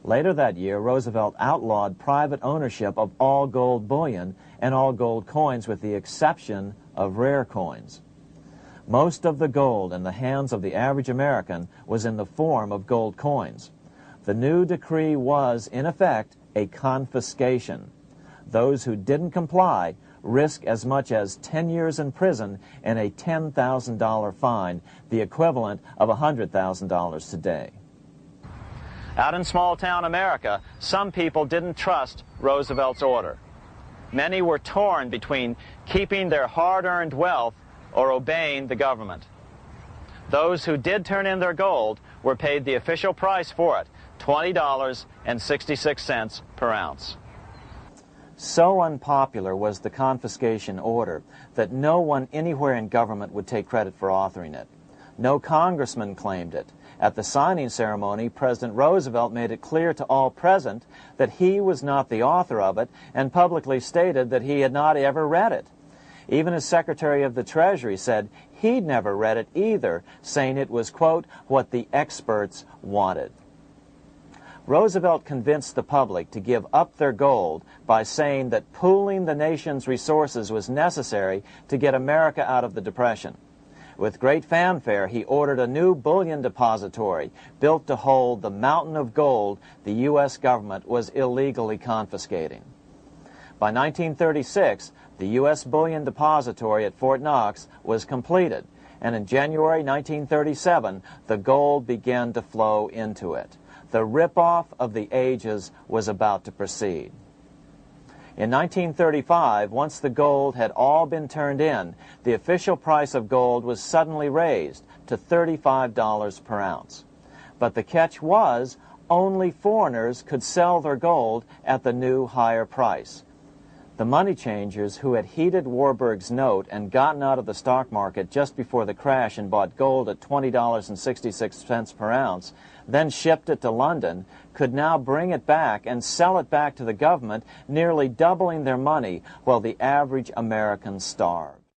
Later that year, Roosevelt outlawed private ownership of all gold bullion and all gold coins with the exception of rare coins. Most of the gold in the hands of the average American was in the form of gold coins. The new decree was, in effect, a confiscation. Those who didn't comply risk as much as 10 years in prison and a $10,000 fine, the equivalent of $100,000 today. Out in small-town America, some people didn't trust Roosevelt's order. Many were torn between keeping their hard-earned wealth or obeying the government. Those who did turn in their gold were paid the official price for it, $20.66 per ounce. So unpopular was the confiscation order that no one anywhere in government would take credit for authoring it. No congressman claimed it. At the signing ceremony, President Roosevelt made it clear to all present that he was not the author of it and publicly stated that he had not ever read it. Even his Secretary of the Treasury said he'd never read it either, saying it was, quote, what the experts wanted. Roosevelt convinced the public to give up their gold by saying that pooling the nation's resources was necessary to get America out of the Depression. With great fanfare, he ordered a new bullion depository built to hold the mountain of gold the U.S. government was illegally confiscating. By 1936, the U.S. Bullion Depository at Fort Knox was completed, and in January 1937, the gold began to flow into it. The rip-off of the ages was about to proceed. In 1935, once the gold had all been turned in, the official price of gold was suddenly raised to $35 per ounce. But the catch was, only foreigners could sell their gold at the new higher price. The money changers who had heeded Warburg's note and gotten out of the stock market just before the crash and bought gold at $20.66 per ounce, then shipped it to London, could now bring it back and sell it back to the government, nearly doubling their money while the average American starved.